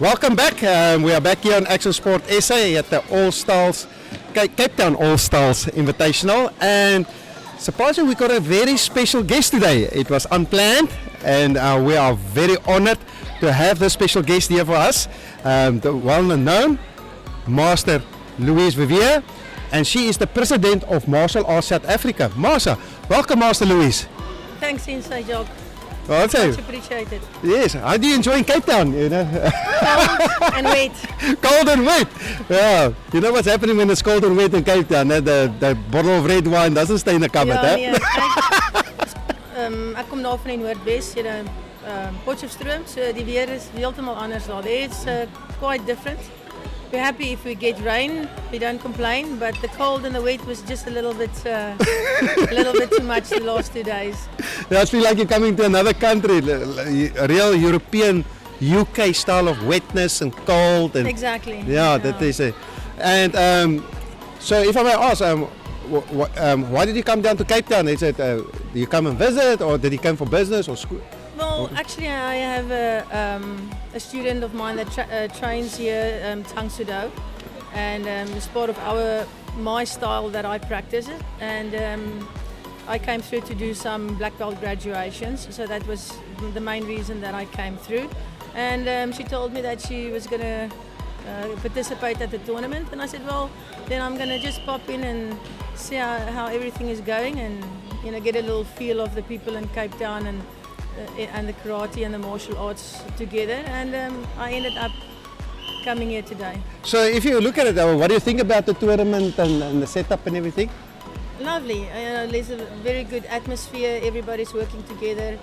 Welcome back. We are back here on Action Sport SA at the All Stars, Cape Town All Stars Invitational, and surprisingly we got a very special guest today. It was unplanned, and we are very honored to have this special guest here for us, the well-known Master Louise Viviers, and she is the president of Martial Arts South Africa. MASA, welcome Master Louise. Thanks, Inside Job. Okay. Much appreciated. Yes, how do you enjoy Cape Town? You know? Cold and wet. Cold and wet. Yeah. You know what's happening when it's cold and wet in Cape Town? The bottle of red wine doesn't stay in the cupboard. Ja, hè? nee, ek kom daar van die Noordwes, Potchefstroom, so die weer is heeltemal anders daar. It's quite different. We're happy if we get rain, we don't complain, but the cold and the wet was just a little bit too much the last 2 days. Yeah, I feel like you're coming to another country, a real European, UK style of wetness and cold. And Exactly. yeah, that is it. And so if I may ask, why did you come down to Cape Town? Is it did you come and visit, or did you come for business or school? Well, actually, I have a student of mine that trains here, Tang Sudo, and it's part of my style that I practice it. And I came through to do some black belt graduations, so that was the main reason that I came through. And she told me that she was going to participate at the tournament, and I said, well, then I'm going to just pop in and see how everything is going, and get a little feel of the people in Cape Town and the karate and the martial arts together, and I ended up coming here today. So if you look at it, what do you think about the tournament and the setup and everything? Lovely. There's a very good atmosphere. Everybody's working together.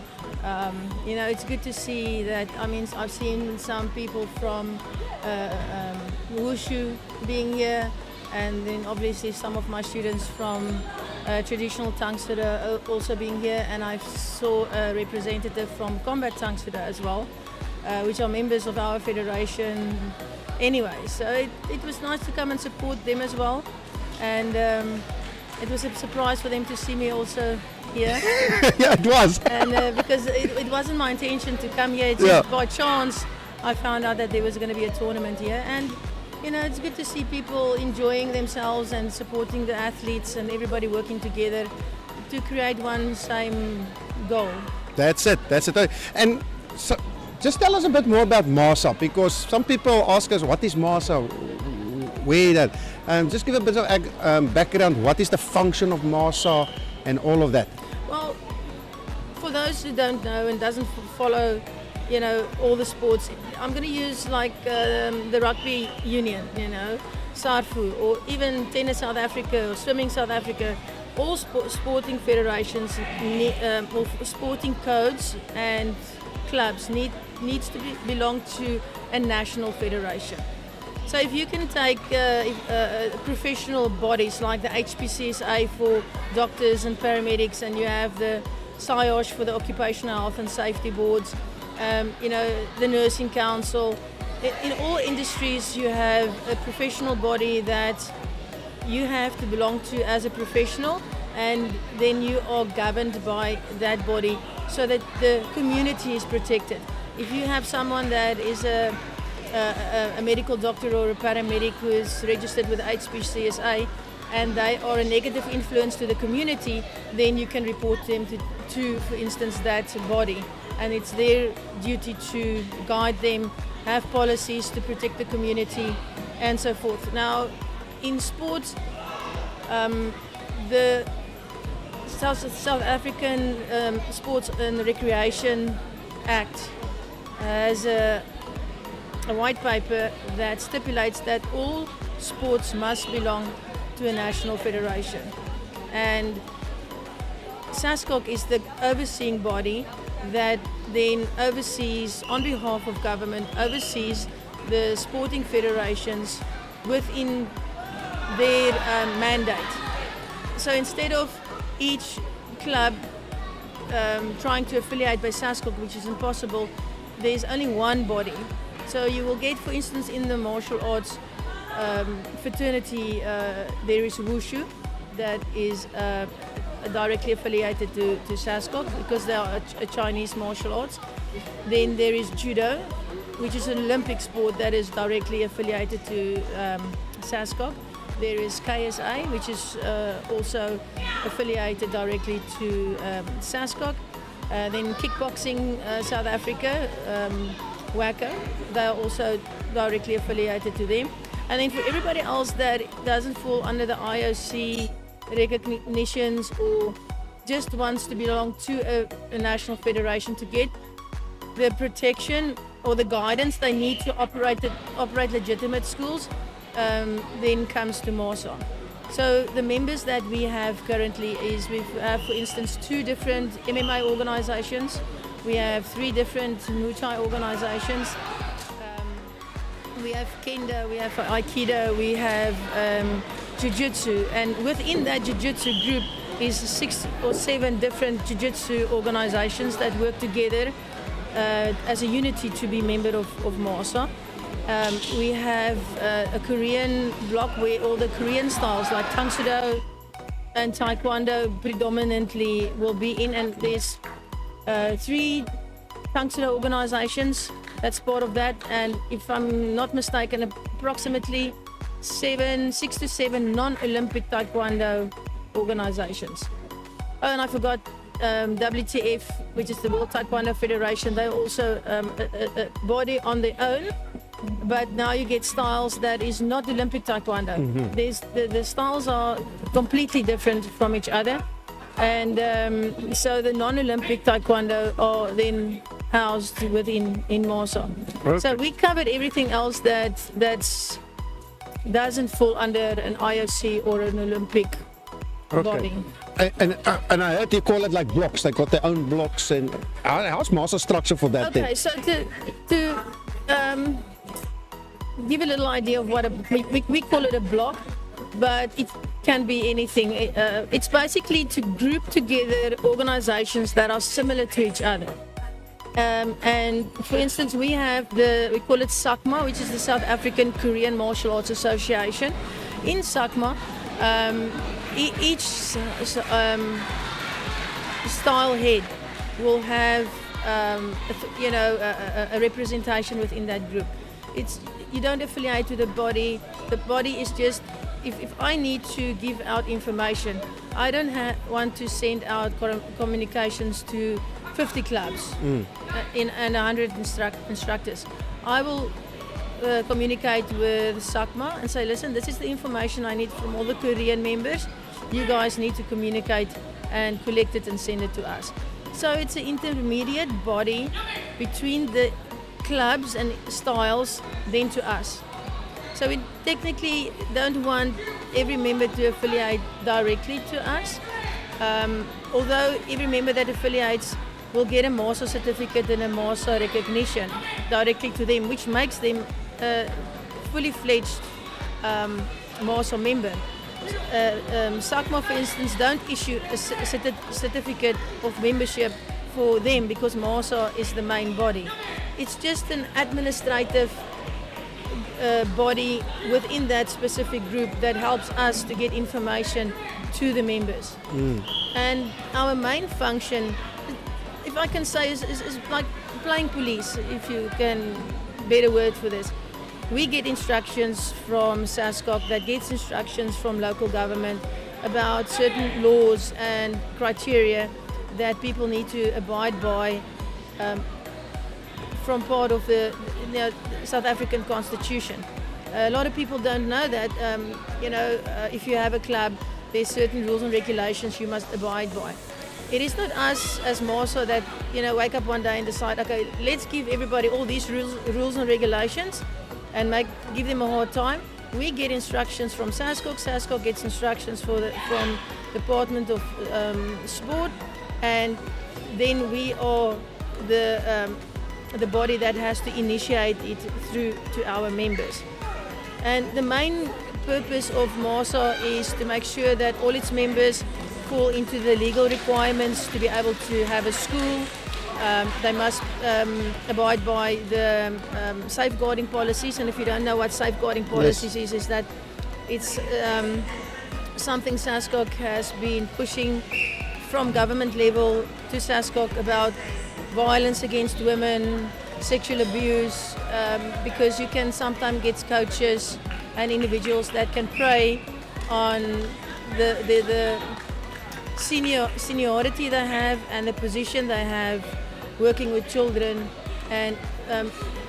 It's good to see that. I mean, I've seen some people from Wushu being here, and then obviously some of my students from traditional Tang Sudo also being here, and I saw a representative from Combat Tang Sudo as well, which are members of our federation anyway. So it was nice to come and support them as well, and it was a surprise for them to see me also here. Yeah, it was. And because it wasn't my intention to come here, it's just by chance I found out that there was going to be a tournament here, and it's good to see people enjoying themselves and supporting the athletes and everybody working together to create one same goal. That's it. And so, just tell us a bit more about MASA, because some people ask us, what is MASA? Where that? Just give a bit of background. What is the function of MASA and all of that? Well, for those who don't know and doesn't follow all the sports, I'm going to use like the rugby union, SARFU, or even Tennis South Africa or Swimming South Africa. All sporting federations or sporting codes and clubs needs to belong to a national federation. So if you can take professional bodies like the HPCSA for doctors and paramedics, and you have the SIOSH for the Occupational Health and Safety Boards, the Nursing Council. In all industries you have a professional body that you have to belong to as a professional, and then you are governed by that body so that the community is protected. If you have someone that is a medical doctor or a paramedic who is registered with HPCSA and they are a negative influence to the community, then you can report them to for instance, that body. And it's their duty to guide them, have policies to protect the community, and so forth. Now, in sports, the South African Sports and Recreation Act has a white paper that stipulates that all sports must belong to a national federation. And SASCOC is the overseeing body that then oversees, on behalf of government, oversees the sporting federations within their mandate. So instead of each club trying to affiliate by SASCOC, which is impossible, there's only one body. So you will get, for instance, in the martial arts fraternity, there is Wushu, that is directly affiliated to SASCOC because they are a Chinese martial arts. Then there is Judo, which is an Olympic sport that is directly affiliated to SASCOC. There is KSA, which is also affiliated directly to SASCOC. Then kickboxing South Africa, WACO, they are also directly affiliated to them. And then for everybody else that doesn't fall under the IOC recognitions or just wants to belong to a national federation to get the protection or the guidance they need to operate legitimate schools, then comes to MASA. So the members that we have currently is we have, for instance, 2 different MMA organizations. We have 3 different Muay Thai organizations. We have Kendo, we have Aikido, we have Jiu-Jitsu. And within that Jiu-Jitsu group is 6 or 7 different Jiu-Jitsu organizations that work together as a unity to be member of MASA. We have a Korean block where all the Korean styles like Tang Soo Do and Taekwondo predominantly will be in, and there's 3 Tang Soo Do organizations that's part of that, and if I'm not mistaken, approximately 6 to 7 non-Olympic Taekwondo organizations. Oh, and I forgot WTF, which is the World Taekwondo Federation. They're also a body on their own, but now you get styles that is not Olympic Taekwondo. There's the styles are completely different from each other, and so the non-Olympic Taekwondo are then housed within MASA. Okay. So we covered everything else that's doesn't fall under an IOC or an Olympic body. And I heard you call it like blocks. They got their own blocks. And how's MASA structure for that? Okay, so to give a little idea of what we call it a block, but it can be anything. It's basically to group together organizations that are similar to each other. And for instance, we call it SACMA, which is the South African Korean Martial Arts Association. In SACMA, each style head will have a representation within that group. You don't affiliate to the body. The body is just, if I need to give out information, I don't want to send out communications to 50 clubs and 100 instructors. I will communicate with SACMA and say, listen, this is the information I need from all the Korean members. You guys need to communicate and collect it and send it to us. So it's an intermediate body between the clubs and styles then to us. So we technically don't want every member to affiliate directly to us, although every member that affiliates will get a MASA certificate and a MASA recognition directly to them, which makes them a fully fledged MASA member. SACMA, for instance, don't issue a certificate of membership for them because MASA is the main body. It's just an administrative body within that specific group that helps us to get information to the members. And our main function, if I can say, is like playing police, if you can better word for this. We get instructions from SASCOC that gets instructions from local government about certain laws and criteria that people need to abide by from part of the South African Constitution. A lot of people don't know that, if you have a club, there's certain rules and regulations you must abide by. It is not us as MASA that, wake up one day and decide, okay, let's give everybody all these rules and regulations and give them a hard time. We get instructions from SASCOC. SASCOC gets instructions from Department of Sport, and then we are the body that has to initiate it through to our members. And the main purpose of MASA is to make sure that all its members fall into the legal requirements to be able to have a school. They must abide by the safeguarding policies, and if you don't know what safeguarding policies is that it's something SASCOC has been pushing from government level to SASCOC about violence against women, sexual abuse, because you can sometimes get coaches and individuals that can prey on the seniority they have and the position they have working with children, and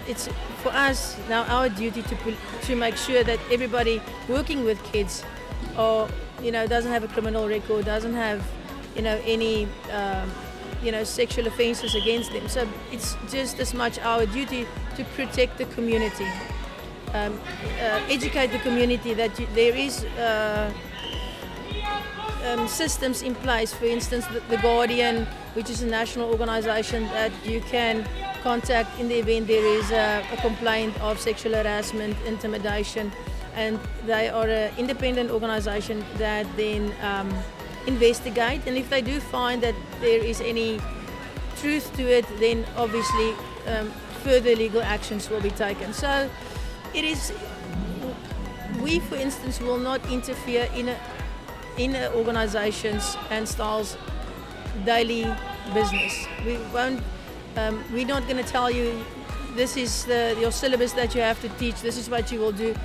it's for us now our duty to make sure that everybody working with kids or doesn't have a criminal record, doesn't have any sexual offences against them. So it's just as much our duty to protect the community, educate the community that there is systems in place. For instance, the Guardian, which is a national organisation that you can contact in the event there is a complaint of sexual harassment, intimidation, and they are an independent organisation that then investigate, and if they do find that there is any truth to it, then obviously further legal actions will be taken. So it is, we for instance will not interfere in organizations and styles daily business. We won't, we're not going to tell you this is your syllabus that you have to teach, this is what you will do.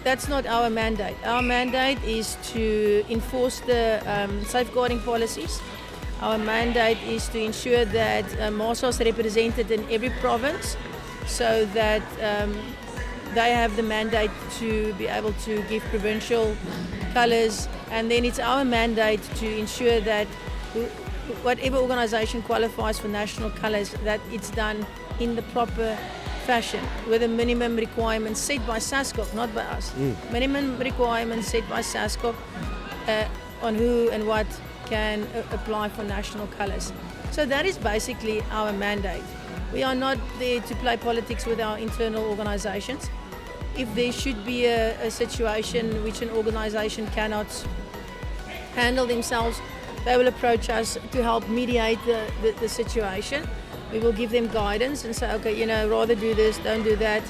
That's not our mandate. Our mandate is to enforce the safeguarding policies. Our mandate is to ensure that MASA is represented in every province, so that they have the mandate to be able to give provincial colours, and then it's our mandate to ensure that whatever organisation qualifies for national colours, that it's done in the proper fashion with a minimum requirements set by SASCOC, not by us. Minimum requirements set by SASCOC on who and what can apply for national colours. So that is basically our mandate. We are not there to play politics with our internal organisations. If there should be a situation which an organisation cannot handle themselves, they will approach us to help mediate the situation. We will give them guidance and say, okay, rather do this, don't do that.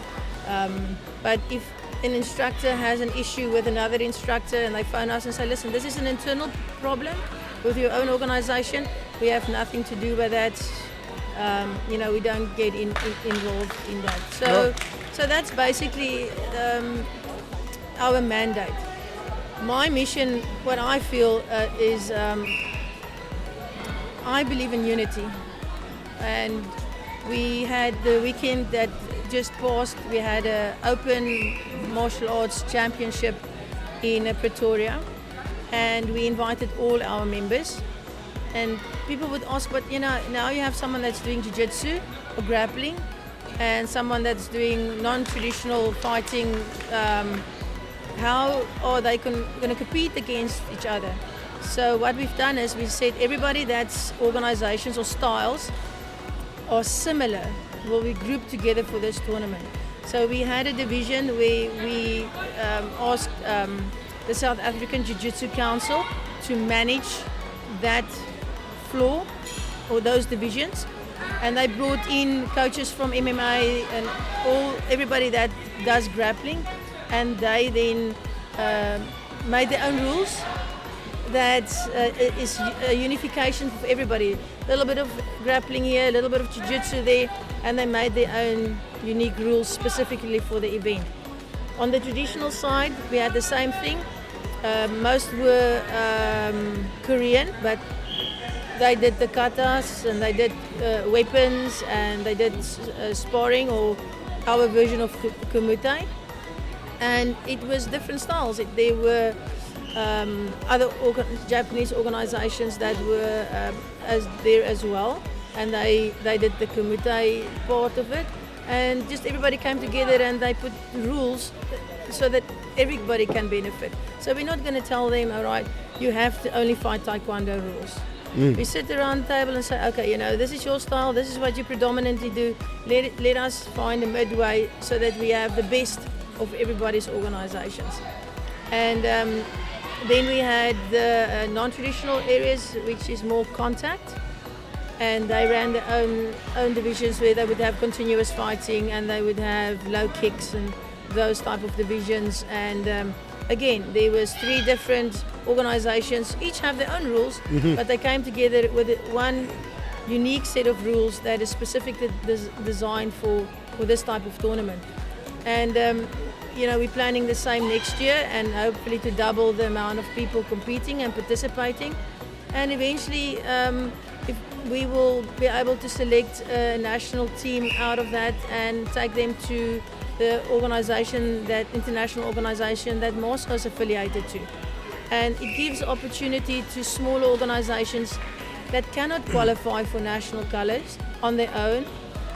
But if an instructor has an issue with another instructor and they phone us and say, listen, this is an internal problem with your own organisation, we have nothing to do with that. We don't get involved in that. So that's basically our mandate. My mission, what I feel is I believe in unity. And we had the weekend that just passed, we had an open martial arts championship in Pretoria, and we invited all our members. And people would ask, but now you have someone that's doing jiu-jitsu or grappling and someone that's doing non-traditional fighting, how are they going to compete against each other? So what we've done is we said everybody that's organizations or styles are similar will be grouped together for this tournament. So we had a division where we asked the South African Jiu-Jitsu Council to manage that floor or those divisions, and they brought in coaches from MMA and everybody that does grappling, and they then made their own rules that is a unification for everybody. A little bit of grappling here, a little bit of jiu-jitsu there, and they made their own unique rules specifically for the event. On the traditional side, we had the same thing. Most were Korean, but they did the katas and they did weapons and they did sparring or our version of kumite. And it was different styles. There were other Japanese organizations that were there as well, and they did the kumite part of it, and just everybody came together and they put rules so that everybody can benefit. So we're not going to tell them, all right, you have to only fight taekwondo rules. We sit around the table and say, okay, this is your style, this is what you predominantly do. Let us find a midway so that we have the best of everybody's organizations. And then we had the non-traditional areas, which is more contact, and they ran their own divisions where they would have continuous fighting and they would have low kicks and those type of divisions. And again, there was 3 different organizations, each have their own rules, but they came together with one unique set of rules that is specifically designed for this type of tournament. And we're planning the same next year, and hopefully to double the amount of people competing and participating. And eventually, if we will be able to select a national team out of that and take them to the organization, that international organization that MASA is affiliated to. And it gives opportunity to smaller organizations that cannot qualify for national colors on their own,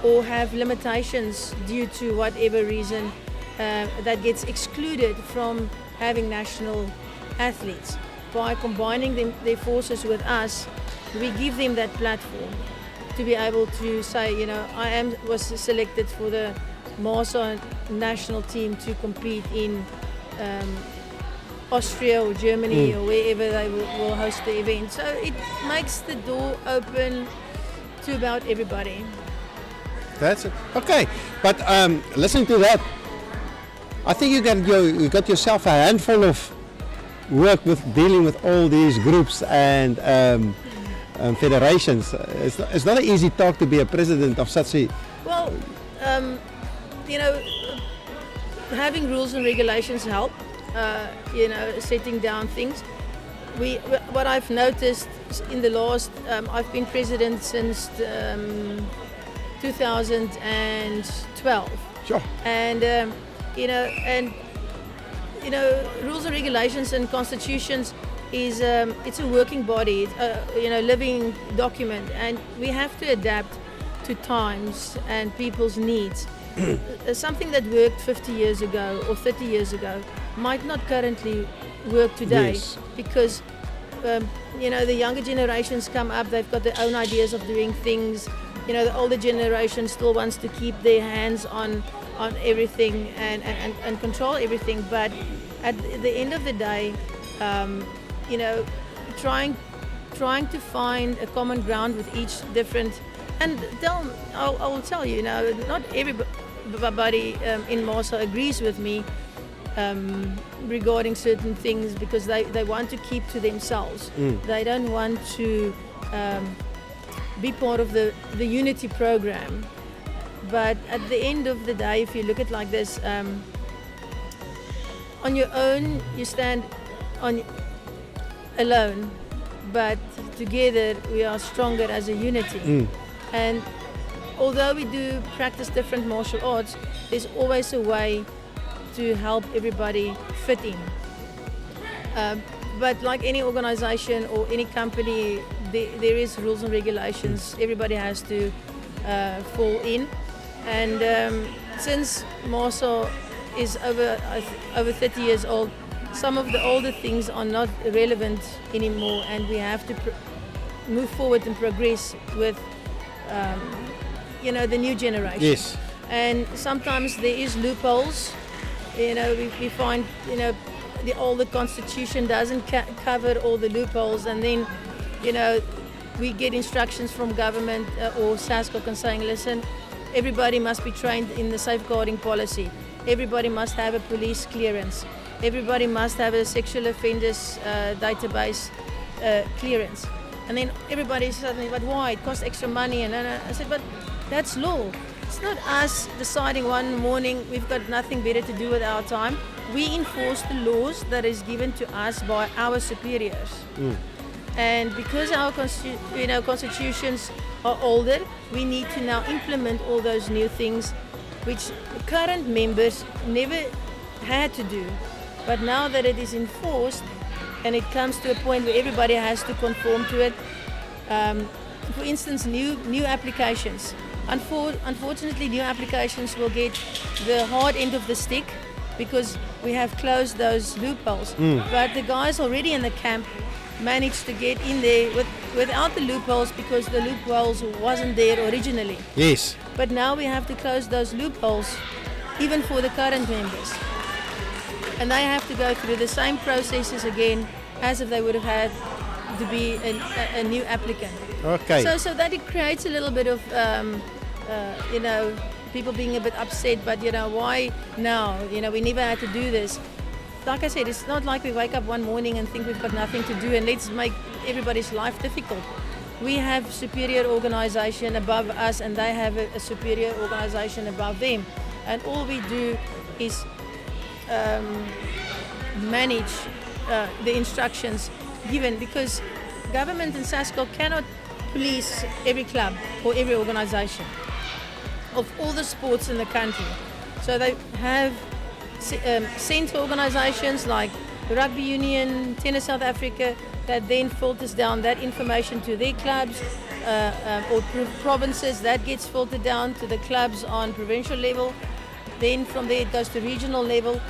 or have limitations due to whatever reason that gets excluded from having national athletes. By combining their forces with us, we give them that platform to be able to say, was selected for the MASA national team to compete in Austria or Germany or wherever they will host the event. So it makes the door open to about everybody. That's it. Okay, but listening to that, I think you got yourself a handful of work with dealing with all these groups and federations. It's not an easy talk to be a president of such a... Well, having rules and regulations help, setting down things. What I've noticed in the last, I've been president since 2012. Sure. And, rules and regulations and constitutions is it's a working body, living document, and we have to adapt to times and people's needs. Something that worked 50 years ago or 30 years ago might not currently work today. Yes. Because the younger generations come up, they've got their own ideas of doing things. The older generation still wants to keep their hands on everything and control everything. But at the end of the day, trying to find a common ground with each different, and I will tell you, not everybody in MASA agrees with me regarding certain things, because they want to keep to themselves. They don't want to be part of the unity program. But at the end of the day, if you look at it like this, on your own you stand on alone, but together we are stronger as a unity. And although we do practice different martial arts, there's always a way to help everybody fit in. But like any organization or any company, there is rules and regulations. Everybody has to fall in. And since MASA is over 30 years old, some of the older things are not relevant anymore, and we have to move forward and progress with the new generation. Yes. And sometimes there is loopholes. We find the older constitution doesn't cover all the loopholes, and then we get instructions from government or SASCOC and saying, listen, everybody must be trained in the safeguarding policy. Everybody must have a police clearance. Everybody must have a sexual offenders database clearance. And then everybody suddenly, but why? It costs extra money. And I said, but that's law. It's not us deciding one morning we've got nothing better to do with our time. We enforce the laws that is given to us by our superiors. And because our constitutions are older, we need to now implement all those new things which current members never had to do. But now that it is enforced and it comes to a point where everybody has to conform to it, for instance, new applications. Unfortunately, new applications will get the hard end of the stick because we have closed those loopholes. But the guys already in the camp managed to get in there without the loopholes, because the loopholes wasn't there originally. Yes. But now we have to close those loopholes even for the current members. And they have to go through the same processes again as if they would have had to be a new applicant. Okay. So that it creates a little bit of, people being a bit upset, but why now? We never had to do this. Like I said, it's not like we wake up one morning and think we've got nothing to do and let's make everybody's life difficult. we have superior organization above us and they have a superior organization above them. And all we do is manage the instructions given, because government in SASCO cannot police every club or every organization of all the sports in the country. So they have centre organizations like the Rugby Union, Tennis South Africa, that then filters down that information to their clubs or provinces. That gets filtered down to the clubs on provincial level. Then from there it goes to regional level,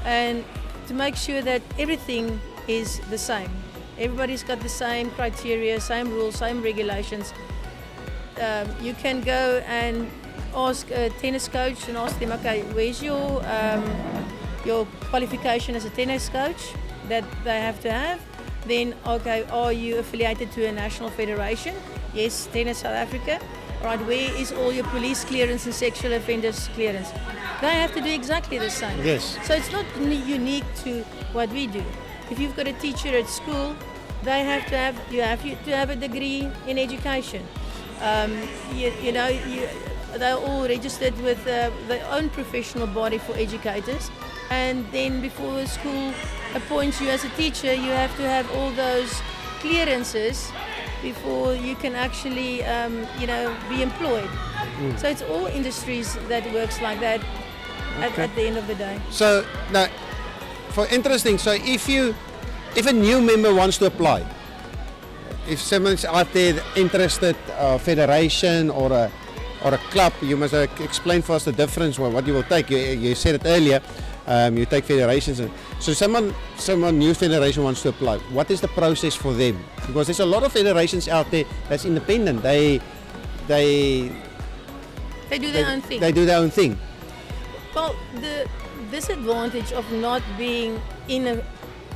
and to make sure that everything is the same. Everybody's got the same criteria, same rules, same regulations. You can go and ask a tennis coach and ask them, okay, where's your qualification as a tennis coach that they have to have? Then, okay, are you affiliated to a national federation? Yes, Tennis South Africa. All right, where is all your police clearance and sexual offenders clearance? They have to do exactly the same. Yes. So it's not unique to what we do. If you've got a teacher at school, they have to have, you have to have a degree in education. They're all registered with their own professional body for educators. And then before the school appoints you as a teacher, you have to have all those clearances before you can actually, be employed. So it's all industries that works like that at the end of the day. So now, for interesting, so if a new member wants to apply, if someone's out there interested, federation or a club, you must explain for us the difference. What you will take. You said it earlier. You take federations. So someone new federation wants to apply. What is the process for them? Because there's a lot of federations out there that's independent. They do their own thing. They do their own thing. Well, the disadvantage of not being in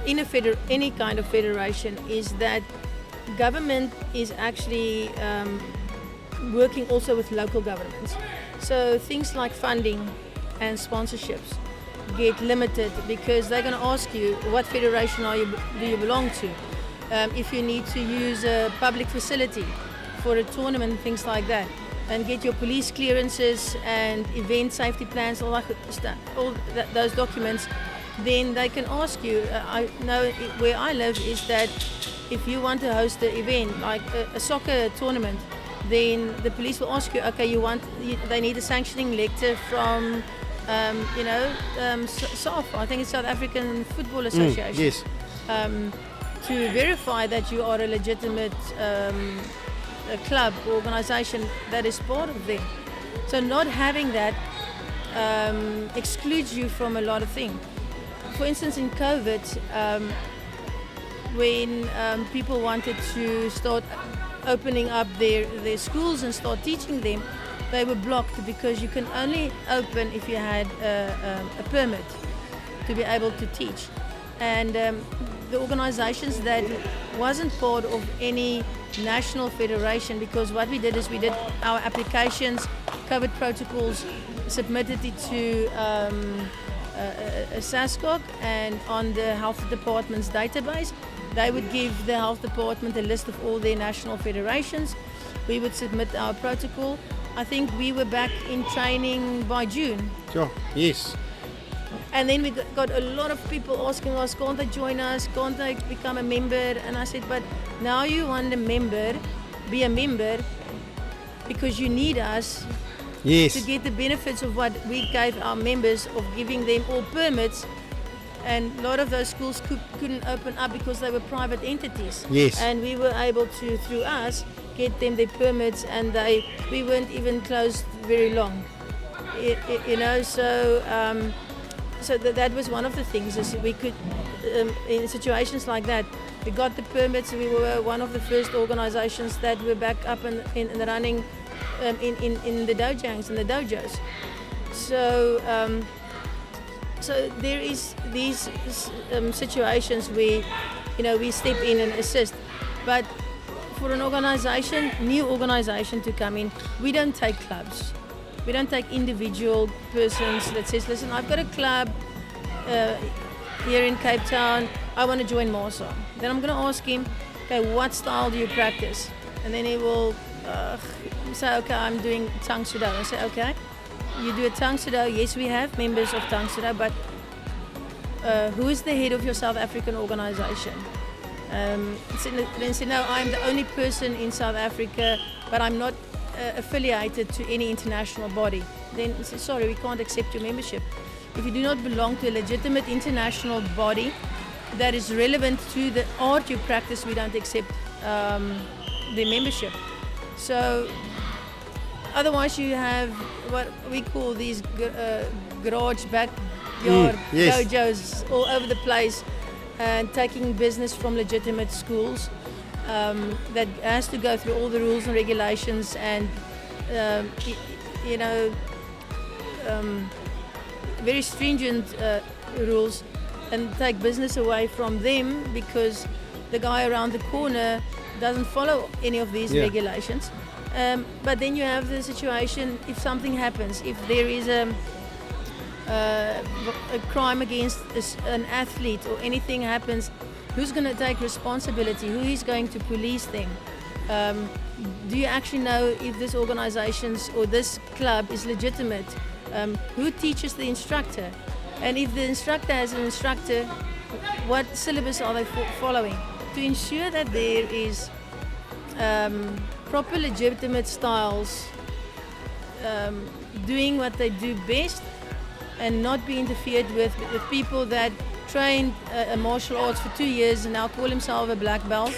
any kind of federation is that government is actually working also with local governments. So things like funding and sponsorships get limited because they're going to ask you what federation do you belong to. If you need to use a public facility for a tournament, things like that, and get your police clearances and event safety plans, all those documents, then they can ask you. I know where I live is that if you want to host an event like a soccer tournament, then the police will ask you, okay, they need a sanctioning letter from SAF, I think it's South African Football Association. Yes. To verify that you are a legitimate club or organization that is part of them. So not having that excludes you from a lot of things. For instance, in COVID, when people wanted to start opening up their schools and start teaching them, they were blocked because you can only open if you had a permit to be able to teach. And the organizations that wasn't part of any national federation, because what we did is we did our applications, COVID protocols, submitted it to a SASCOC, and on the health department's database, they would give the health department a list of all their national federations. We would submit our protocol. I think we were back in training by June. Sure, yes. And then we got a lot of people asking us, can't they join us? Can't they become a member? And I said, but now you want be a member because you need us to get the benefits of what we gave our members of giving them all permits. And a lot of those schools couldn't open up because they were private entities. Yes. And we were able to, through us, get them their permits, and we weren't even closed very long. So that was one of the things, is we could, in situations like that, we got the permits. We were one of the first organizations that were back up in the running in the dojangs and the dojos. So there is these situations where, we step in and assist. But for an new organization to come in, we don't take clubs. We don't take individual persons that says, listen, I've got a club here in Cape Town, I want to join MASA. Then I'm going to ask him, okay, what style do you practice? And then he will say, okay, I'm doing Tang Soo Do. I say, okay, you do a Tang Soo Do. Yes, we have members of Tang Soo Do, but who is the head of your South African organization? Then say, no, I'm the only person in South Africa, but I'm not affiliated to any international body. Then say, sorry, we can't accept your membership. If you do not belong to a legitimate international body that is relevant to the art you practice, we don't accept the membership. So otherwise you have what we call these garage backyard dojos all over the place, and taking business from legitimate schools that has to go through all the rules and regulations and very stringent rules, and take business away from them because the guy around the corner doesn't follow any of these regulations. But then you have the situation, if something happens, if there is a crime against an athlete or anything happens, who's going to take responsibility? Who is going to police them? Do you actually know if this organization or this club is legitimate? Who teaches the instructor? And if the instructor has an instructor, what syllabus are they following? To ensure that there is proper legitimate styles doing what they do best and not be interfered with people that trained martial arts for 2 years and now call himself a black belt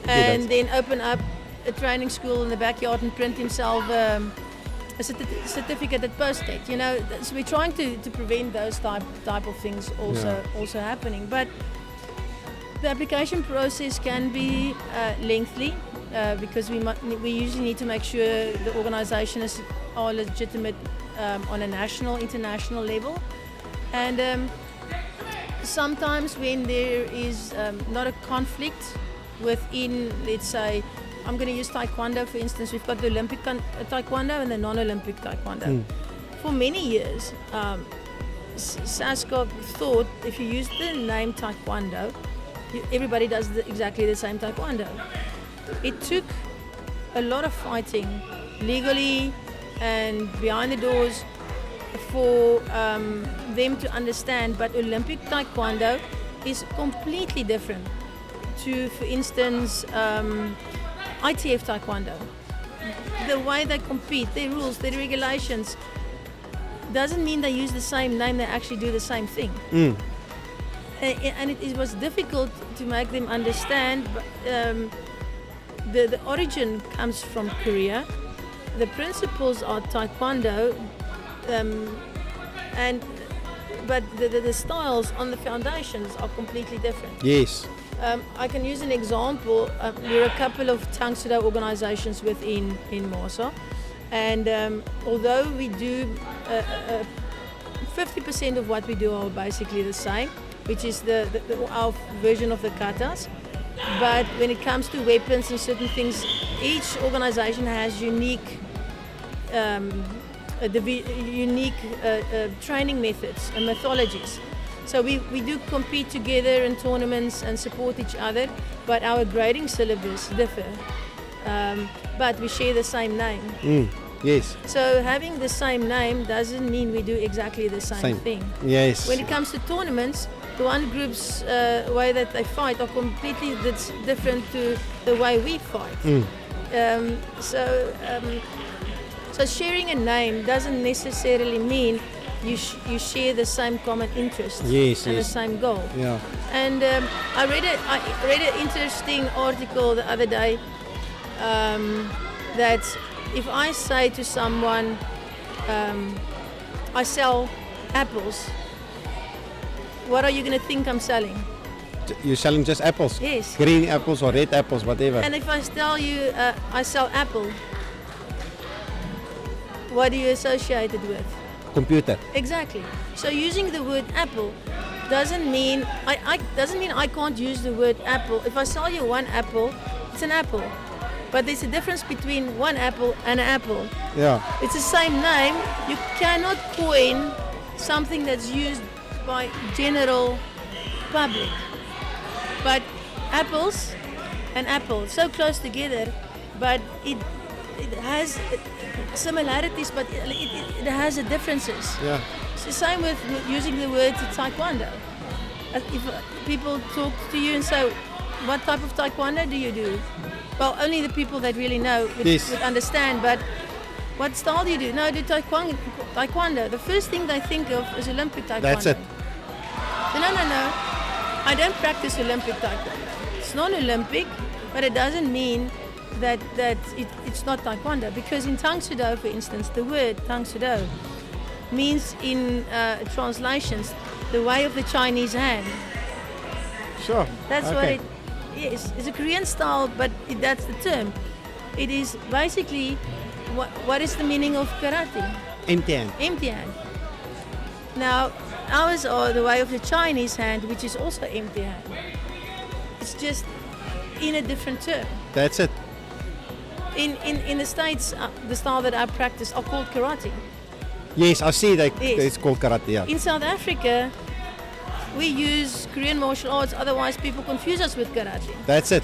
and then open up a training school in the backyard and print himself a certificate at postage. So we're trying to prevent those type of things also happening. But the application process can be lengthy because we usually need to make sure the organisation are legitimate on a national, international level. And sometimes when there is not a conflict within, let's say, I'm going to use Taekwondo for instance. We've got the Olympic Taekwondo and the non-Olympic Taekwondo. For many years, SASCOC thought if you use the name Taekwondo, everybody does exactly the same Taekwondo. It took a lot of fighting, legally and behind the doors, for them to understand. But Olympic Taekwondo is completely different to, for instance, ITF Taekwondo. The way they compete, their rules, their regulations, doesn't mean they use the same name, they actually do the same thing. And it was difficult to make them understand. The origin comes from Korea. The principles are Taekwondo, but the styles on the foundations are completely different. Yes. I can use an example. We're a couple of Tang Soo Do organizations within MASA, and although we do 50% of what we do are basically the same, which is our version of the katas. But when it comes to weapons and certain things, each organization has unique training methods and methodologies. So we do compete together in tournaments and support each other, but our grading syllabus differ. But we share the same name. Yes. So having the same name doesn't mean we do exactly the same thing. Yes. When it comes to tournaments, the one group's way that they fight are completely different to the way we fight. So sharing a name doesn't necessarily mean you share the same common interests and the same goal. Yeah. And I read an interesting article the other day that if I say to someone, I sell apples, what are you going to think I'm selling? You're selling just apples? Yes. Green apples or red apples, whatever. And if I tell you I sell apple, what do you associate it with? Computer. Exactly. So using the word apple doesn't mean I can't use the word apple. If I sell you one apple, it's an apple. But there's a difference between one apple and an apple. Yeah. It's the same name. You cannot coin something that's used by general public. But apples and apple, so close together but it has similarities, but it has differences. Yeah. It's the same with using the word taekwondo. If people talk to you and say, what type of taekwondo do you do? Well, only the people that really know would understand, but what style do you do? No, I do taekwondo. The first thing they think of is Olympic taekwondo. That's it. So, no. I don't practice Olympic taekwondo. It's non-Olympic, but it doesn't mean that it's not taekwondo. Because in Tang Soo Do, for instance, the word Tang Soo Do means in translations the way of the Chinese hand. Sure. That's what it is. It's a Korean style, but that's the term. It is basically what is the meaning of karate? Empty hand. Empty hand. Now, ours are the way of the Chinese hand, which is also empty hand. It's just in a different term. That's it. In the States, the style that I practice are called karate. Yes, I see that Yes. it's called karate. Yeah. In South Africa, we use Korean martial arts, otherwise people confuse us with karate. That's it.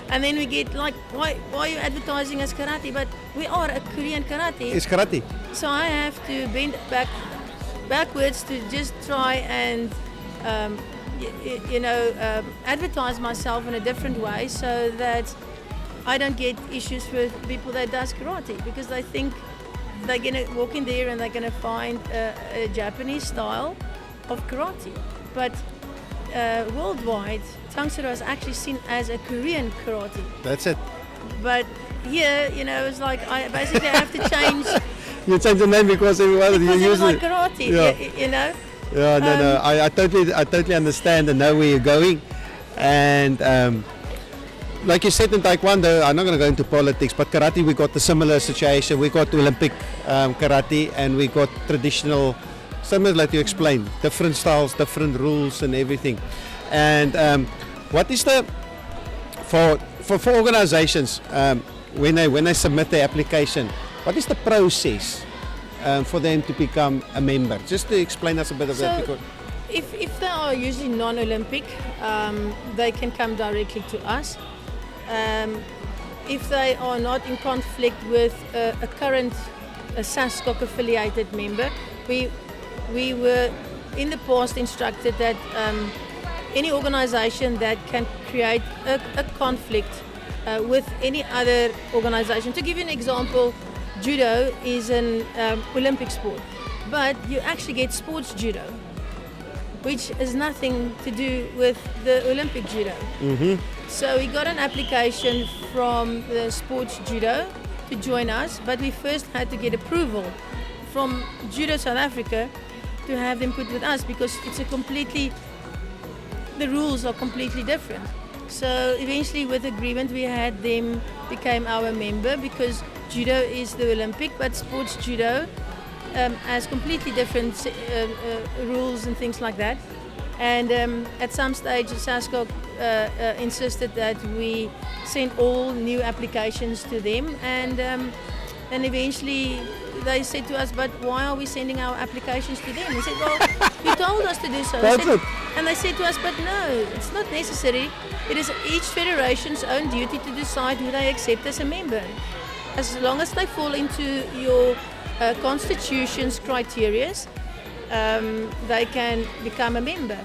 And then we get like, why are you advertising as karate? But we are a Korean karate. It's karate. So I have to bend backwards to just try and advertise myself in a different way so that I don't get issues with people that does karate, because they think they're gonna walk in there and they're gonna find a Japanese style of karate. But worldwide, Tang Soo Do is actually seen as a Korean karate. That's it. But here, it's like I basically have to change You change the name because everyone because you it use was it. like karate, Yeah. Yeah, no. I totally understand and know where you're going. And like you said in Taekwondo, I'm not going to go into politics, but karate, we got the similar situation. We got Olympic karate and we got traditional, similar like you explained, different styles, different rules and everything. And what is the, for organizations, when they submit their application, what is the process for them to become a member? Just to explain us a bit of that. Because if they are usually non-Olympic, they can come directly to us. If they are not in conflict with a current SASCOC affiliated member, we were in the past instructed that any organization that can create a conflict with any other organization. To give you an example, judo is an Olympic sport, but you actually get sports judo, which has nothing to do with the Olympic judo. Mm-hmm. So we got an application from the sports judo to join us, but we first had to get approval from Judo South Africa to have them put with us, because the rules are completely different. So eventually, with agreement, we had them become our member, because judo is the Olympic, but sports judo has completely different rules and things like that. And at some stage, SASCOC insisted that we send all new applications to them, and eventually they said to us, but why are we sending our applications to them? We said, well, you told us to do so. And they said to us, but no, it's not necessary. It is each federation's own duty to decide who they accept as a member. As long as they fall into your constitution's criteria, they can become a member.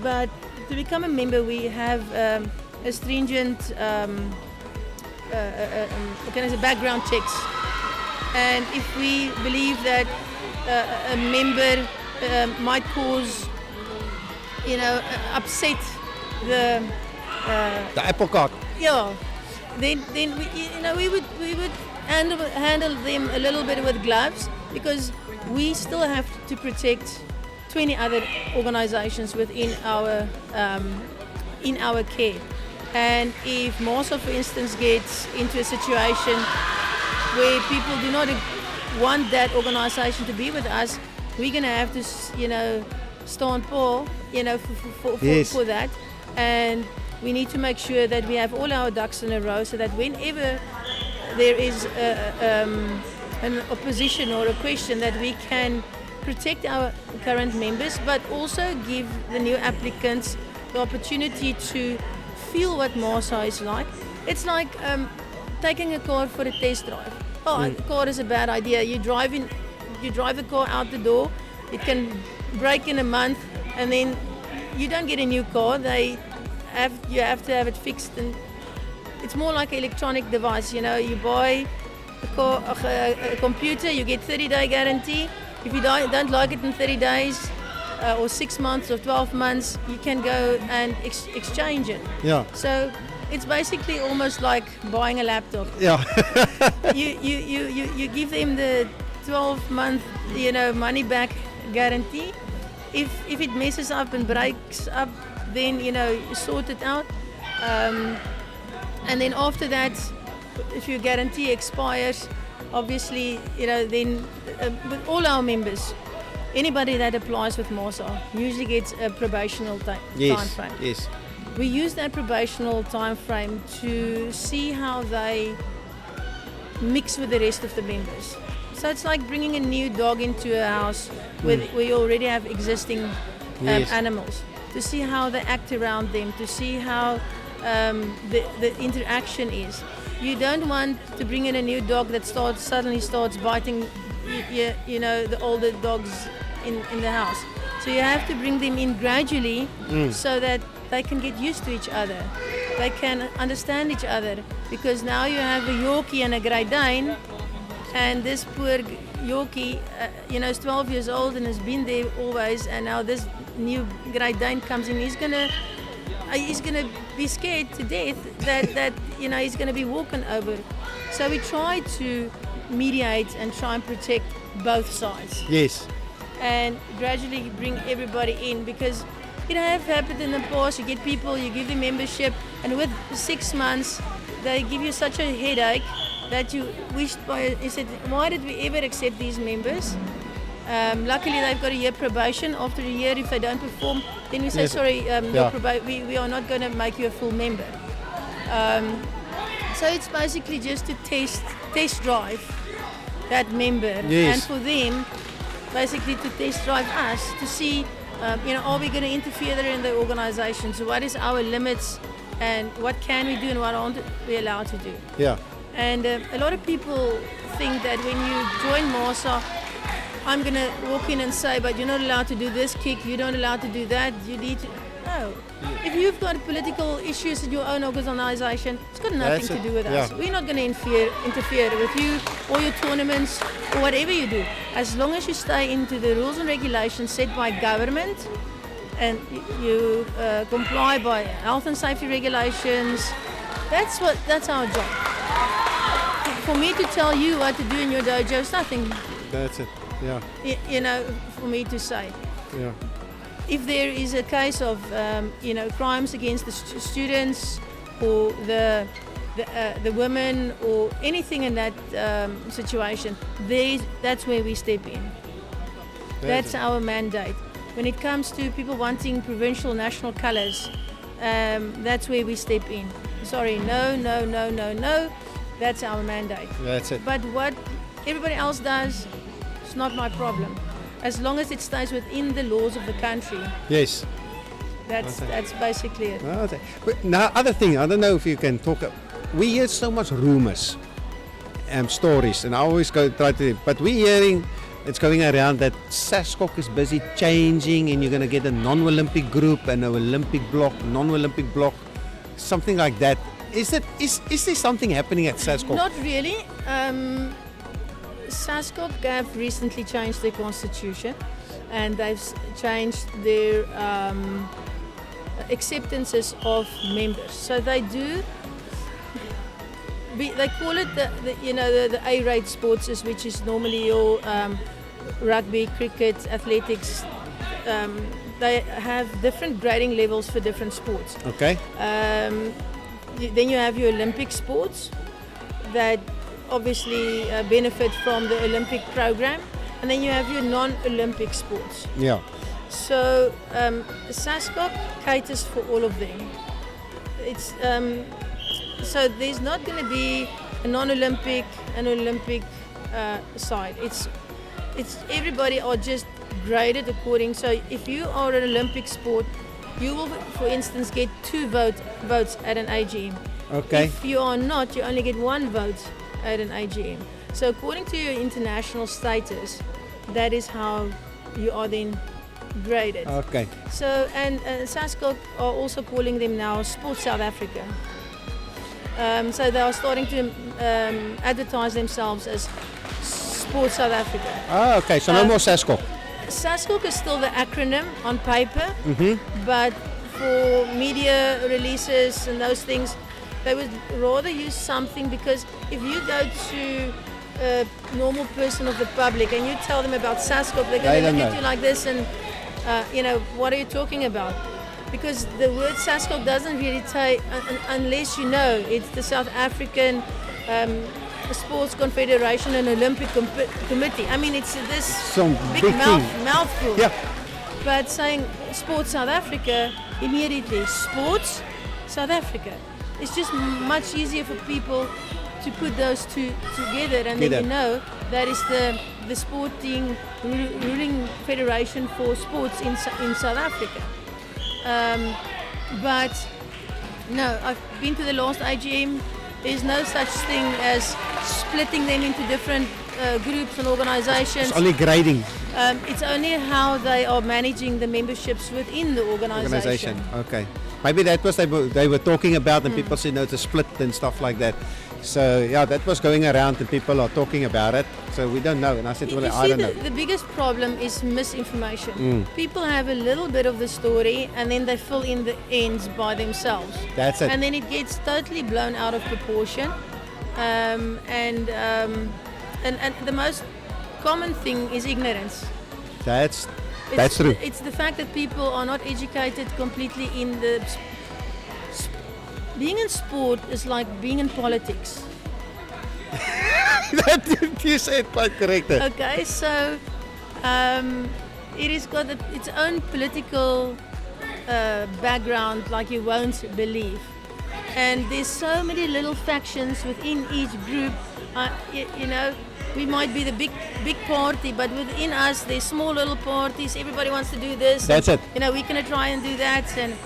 But to become a member, we have a stringent background checks. And if we believe that a member might cause, upset the apple cart. Yeah, then we would handle them a little bit with gloves, because we still have to protect 20 other organizations within our care. And if MASA, for instance, gets into a situation where people do not want that organization to be with us, we're going to have to, stand for that. And we need to make sure that we have all our ducks in a row, so that whenever there is an opposition or a question, that we can protect our current members, but also give the new applicants the opportunity to feel what MASA is like. It's like taking a car for a test drive. Oh, a car is a bad idea. You drive the car out the door. It can break in a month, and then you don't get a new car. You have to have it fixed, and it's more like an electronic device. You know, you buy a computer, you get 30-day guarantee. If you don't like it in 30 days, or 6 months or 12 months, you can go and exchange it. Yeah. So it's basically almost like buying a laptop. Yeah. You give them the 12-month, money back guarantee. If it messes up and breaks up, then you sort it out. And then after that, if your guarantee expires, obviously, then with all our members, anybody that applies with MASA usually gets a probational time frame. Yes. We use that probational time frame to see how they mix with the rest of the members. So it's like bringing a new dog into a house where we already have existing animals, to see how they act around them, to see how the interaction is. You don't want to bring in a new dog that suddenly starts biting the older dogs in the house. So you have to bring them in gradually so that they can get used to each other. They can understand each other, because now you have a Yorkie and a Great Dane, and this poor Yorkie is 12 years old and has been there always, and now this new Great Dane comes in. He's gonna be scared to death that he's gonna be walking over. So we try to mediate and try and protect both sides. Yes. And gradually bring everybody in, because it have happened in the past. You get people, you give them membership, and with 6 months they give you such a headache that you said, why did we ever accept these members? Luckily they've got a year probation. After a year, if they don't perform, then we say, sorry, we are not going to make you a full member. So it's basically just to test drive that member, and for them basically to test drive us to see, are we going to interfere in the organization? So what is our limits, and what can we do and what aren't we allowed to do? Yeah. And a lot of people think that when you join MASA, I'm going to walk in and say, but you're not allowed to do this kick, you're not allowed to do that, you need to... No. If you've got political issues in your own organization, it's got nothing to do with us. We're not going to interfere with you or your tournaments or whatever you do. As long as you stay into the rules and regulations set by government, and you comply by health and safety regulations, that's our job. For me to tell you what to do in your dojo is nothing. That's it. Yeah. For me to say. Yeah. If there is a case of crimes against the students or the women or anything in that situation, that's where we step in. That's our mandate. When it comes to people wanting provincial, national colours, that's where we step in. Sorry, no. That's our mandate. That's it. But what everybody else does, it's not my problem. As long as it stays within the laws of the country. Yes. That's basically it. Okay. But now, other thing, I don't know if you can talk. We hear so much rumors and stories, and I always try to. But we're hearing it's going around that SASCOC is busy changing, and you're going to get a non-Olympic group and an Olympic block, non-Olympic block, something like that. Is there something happening at SASCOC? Not really. SASCOC have recently changed their constitution, and they've changed their acceptances of members. So they do. They call it the A-rate sports, which is normally your rugby, cricket, athletics. They have different grading levels for different sports. Okay. Then you have your Olympic sports that obviously benefit from the Olympic program, and then you have your non-Olympic sports. Yeah. So SASCOC caters for all of them. It's so there's not going to be a non-Olympic and Olympic side. It's everybody are just graded according. So if you are an Olympic sport, you will, for instance, get 2 votes at an AGM. Okay. If you are not, you only get one vote at an AGM. So according to your international status, that is how you are then graded. Okay. So, and SASCOC are also calling them now Sport South Africa. So they are starting to advertise themselves as Sport South Africa. Ah, okay. So no more SASCOC. SASCOC is still the acronym on paper, but for media releases and those things, they would rather use something, because if you go to a normal person of the public and you tell them about SASCOC, they're going to look at you like this and, what are you talking about? Because the word SASCOC doesn't really take, unless you know, it's the South African Sports Confederation and Olympic Committee. I mean, it's this Some big big mouthful. Yeah. But saying Sports South Africa, immediately, Sports South Africa. It's just much easier for people to put those two together, and then you know that is the sporting ruling federation for sports in South Africa. But no, I've been to the last AGM. There's no such thing as splitting them into different groups and organizations. It's only grading. It's only how they are managing the memberships within the organization. Okay. Maybe that was they were talking about, and people said no, it's a split and stuff like that. So yeah, that was going around and people are talking about it. So we don't know. And I said, well, I don't know. The biggest problem is misinformation. People have a little bit of the story and then they fill in the ends by themselves. That's it. And then it gets totally blown out of proportion. And the most common thing is ignorance. That's true. It's the fact that people are not educated completely in the... Being in sport is like being in politics. You said quite correct. Okay, so it has got its own political background like you won't believe. And there's so many little factions within each group. We might be the big party, but within us there's small little parties. Everybody wants to do this. That's it. We're going to try and do that, and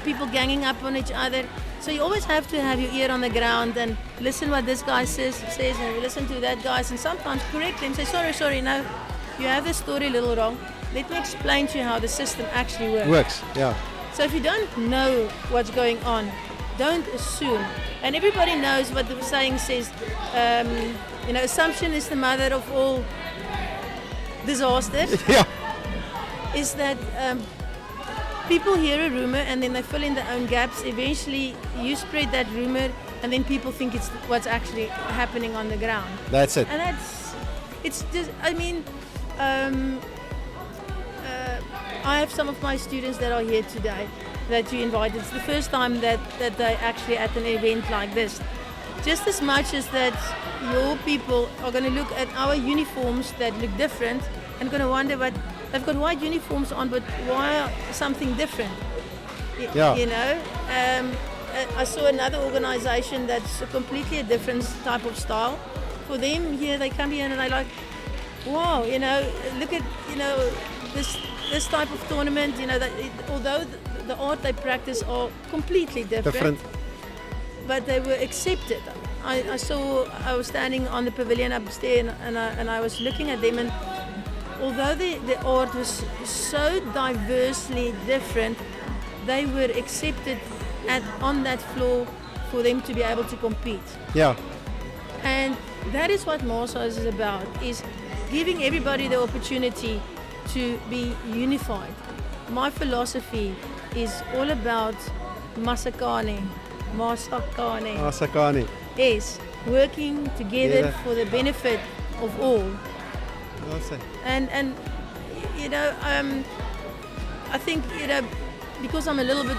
people ganging up on each other. So you always have to have your ear on the ground and listen what this guy says, and listen to that guy, and sometimes correct them. Say sorry, no, you have the story a little wrong. Let me explain to you how the system actually works. Yeah. So if you don't know what's going on, don't assume. And everybody knows what the saying says. Assumption is the mother of all disasters. Yeah. Is that people hear a rumor and then they fill in their own gaps. Eventually, you spread that rumor, and then people think it's what's actually happening on the ground. That's it. And it's just. I mean, I have some of my students that are here today that you invited. It's the first time that they actually at an event like this. Just as much as that, your people are going to look at our uniforms that look different and going to wonder, but they've got white uniforms on, but why something different? Yeah. I saw another organization that's completely a different type of style. For them here, they come here and they're like, wow, look at, this type of tournament, although the art they practice are completely different. But they were accepted. I was standing on the pavilion upstairs and I was looking at them, and although the art was so diversely different, they were accepted on that floor for them to be able to compete. Yeah. And that is what MASA is about, is giving everybody the opportunity to be unified. My philosophy is all about Masakane. Yes, working together for the benefit of all. Awesome. And I think because I'm a little bit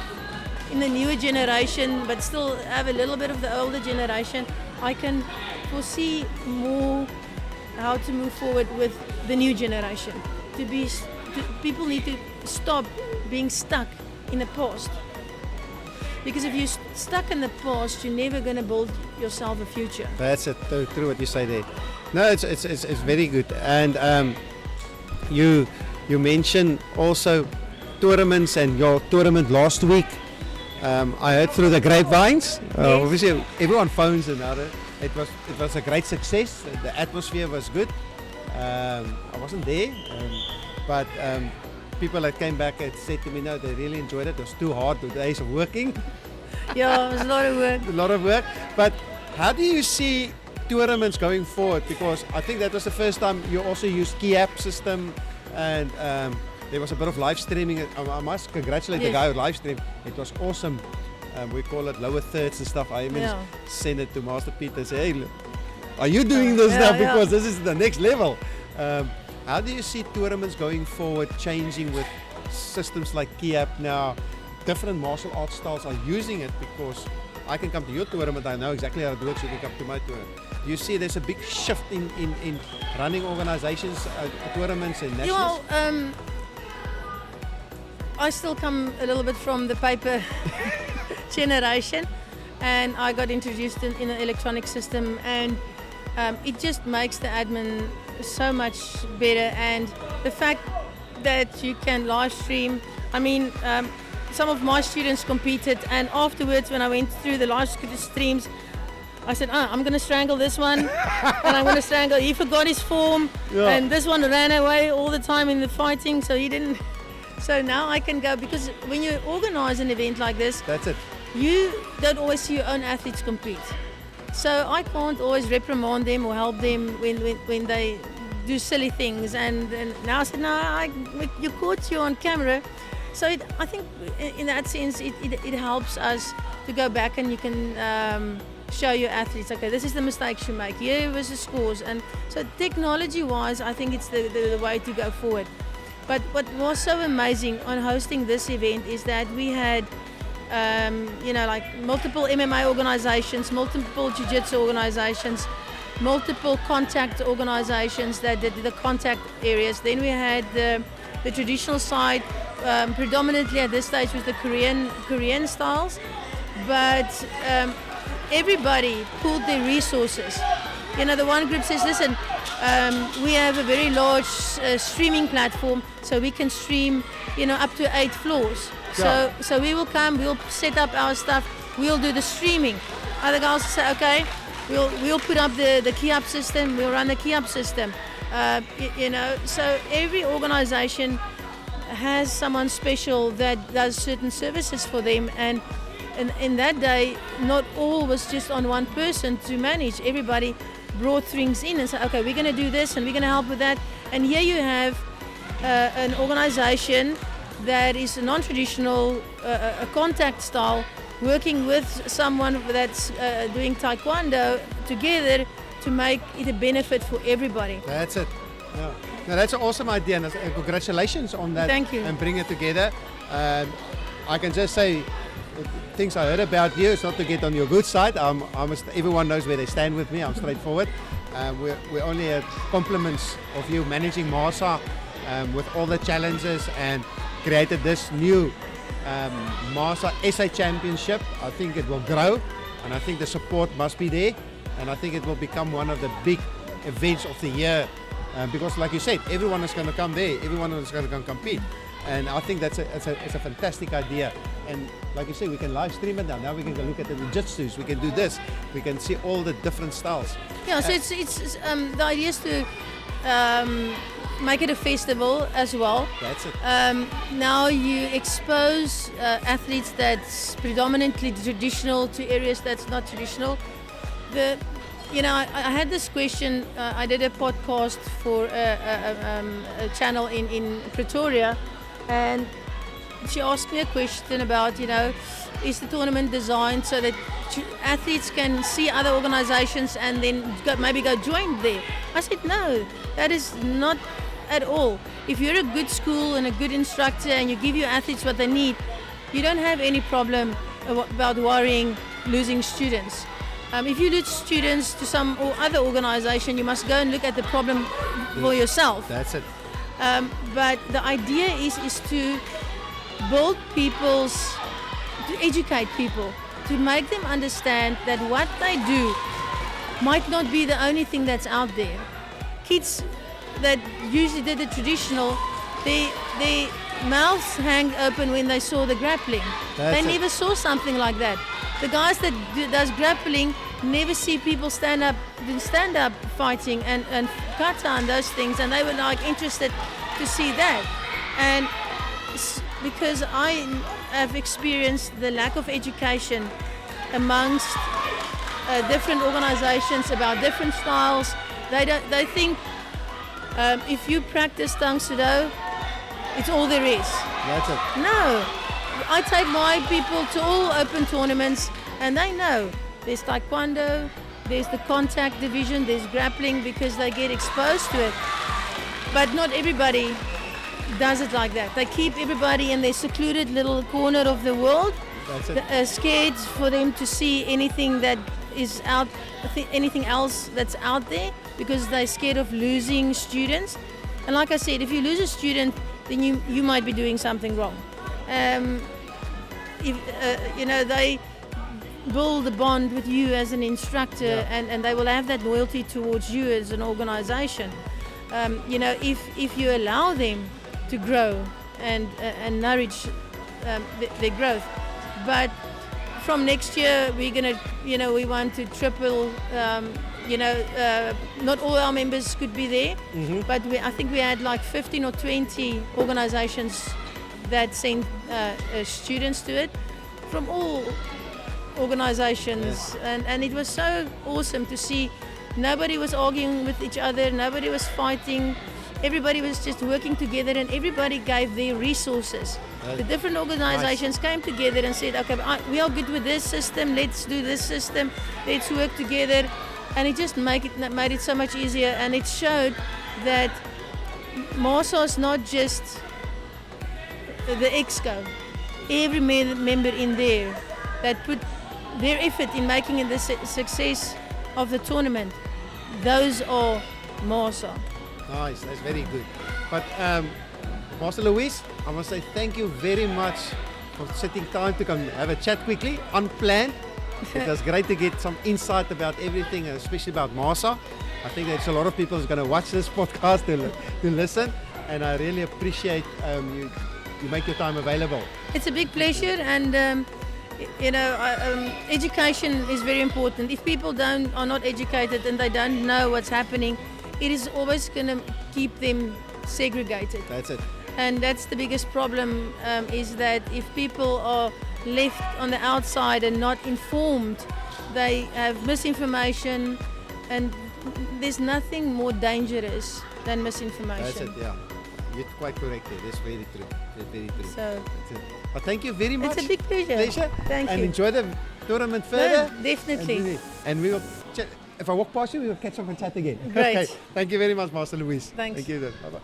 in the newer generation, but still have a little bit of the older generation, I can foresee more how to move forward with the new generation. People need to stop being stuck in the past. Because if you're stuck in the past, you're never going to build yourself a future. That's it. True what you say there. No, it's very good. And you mentioned also tournaments, and your tournament last week I heard through the grapevines. Yes. Obviously, everyone phones another. It was a great success. The atmosphere was good. I wasn't there, but people that came back had said to me, no, they really enjoyed it. It was too hard, 2 days of working, Yeah, it was a lot of work. a lot of work. But how do you see tournaments going forward? Because I think that was the first time you also used key app system, and there was a bit of live streaming. I must congratulate the Yes. guy who live streamed. It was awesome. We call it lower thirds and stuff. I even Yeah. send it to Master Peter and say, hey, look, are you doing this now? Because this is the next level. How do you see tournaments going forward changing with systems like key app now? Different martial arts styles are using it, because I can come to your tournament, I know exactly how to do it, so you can come to my tournament. Do you see there's a big shift in running organizations, tournaments and nationals? Well, I still come a little bit from the paper generation, and I got introduced in an electronic system, and it just makes the admin so much better. And the fact that you can live stream, I mean, some of my students competed, and afterwards when I went through the live streams, I said, I'm going to strangle this one, and I'm going to strangle, he forgot his form, Yeah. and this one ran away all the time in the fighting, so he didn't. So now I can go, because when you organize an event like this, That's it. you don't always see your own athletes compete. So I can't always reprimand them or help them when they do silly things. And now I said, no, you caught you on camera. So I think in that sense, it helps us to go back, and you can show your athletes, okay, this is the mistakes you make, here was the scores. And so technology-wise, I think it's the way to go forward. But what was so amazing on hosting this event is that we had, like multiple MMA organizations, multiple jiu-jitsu organizations, multiple contact organizations that did the contact areas. Then we had the traditional side, predominantly at this stage was the Korean styles, but everybody pulled their resources. The one group says, listen, we have a very large streaming platform, so we can stream, up to 8 floors. Yeah. So we will come, we'll set up our stuff, we'll do the streaming. Other guys say, okay, we'll put up the key up system, we'll run the key up system. So every organization has someone special that does certain services for them, and in that day, not all was just on one person to manage. Everybody brought things in and said, okay, we're going to do this and we're going to help with that. And here you have an organization that is a non-traditional, a contact style, working with someone that's doing taekwondo together to make it a benefit for everybody. That's it. Yeah. Now that's an awesome idea, and congratulations on that. Thank you. And bring it together. I can just say, things I heard about you, it's not to get on your good side. Everyone knows where they stand with me. I'm straightforward. We're only compliments of you managing MASA with all the challenges, and created this new MASA SA Championship. I think it will grow, and I think the support must be there, and I think it will become one of the big events of the year, because like you said, everyone is going to come there, everyone is going to come compete, and I think it's a fantastic idea. And like you say, we can live stream it now. Now we can go look at the jiu-jitsus, we can do this, we can see all the different styles. Yeah, so it's the idea is to make it a festival as well. That's it. Now you expose athletes that's predominantly traditional to areas that's not traditional. I had this question. I did a podcast for a channel in Pretoria, and she asked me a question about, is the tournament designed so that athletes can see other organizations and then maybe go join there? I said, no, that is not at all. If you're a good school and a good instructor and you give your athletes what they need, you don't have any problem about worrying losing students. If you lose students to some or other organization, you must go and look at the problem for yourself. That's it. But the idea is to build to educate people, to make them understand that what they do might not be the only thing that's out there. Kids that usually did the traditional, their mouths hang open when they saw the grappling. That's They it. never saw something like that. The guys that does grappling never see people stand up fighting and kata and those things, and they were like interested to see that. And because I have experienced the lack of education amongst different organizations about different styles, they think if you practice Tang Soo Do, it's all there is. That's it. No, I take my people to all open tournaments, and they know there's taekwondo, there's the contact division, there's grappling, because they get exposed to it. But not everybody does it like that. They keep everybody in their secluded little corner of the world, That's it. scared for them to see anything that is out, anything else that's out there, because they're scared of losing students. And like I said, if you lose a student, then you might be doing something wrong. If they build a bond with you as an instructor, and they will have that loyalty towards you as an organization. If you allow them to grow and nourish their growth. But from next year, we're gonna, we want to triple. Not all our members could be there, but I think we had like 15 or 20 organizations that sent students to it from all organizations, and it was so awesome to see. Nobody was arguing with each other, nobody was fighting, everybody was just working together, and everybody gave their resources. The different organizations came together and said, okay, we are good with this system, let's do this system, let's work together. And it just made it so much easier, and it showed that MASA is not just the exco. Every member in there that put their effort in making it the success of the tournament, those are MASA. Nice, that's very good. But Master Louise, I must say thank you very much for setting time to come have a chat quickly, unplanned. It was great to get some insight about everything, and especially about MASA. I think there's a lot of people who's going to watch this podcast to listen, and I really appreciate you make your time available. It's a big pleasure, and education is very important. If people are not educated and they don't know what's happening, it is always going to keep them segregated. That's it. And that's the biggest problem, is that if people are left on the outside and not informed, they have misinformation, and there's nothing more dangerous than misinformation. That's it, yeah. You're quite correct there. That's very true. That's very true. So, that's it. But thank you very much. It's a big pleasure. And Thank you. enjoy the tournament further. No, definitely. And we will chat. If I walk past you, we will catch up and chat again. Great. Okay. Thank you very much, Master Louise. Thanks. Thank you. Bye-bye.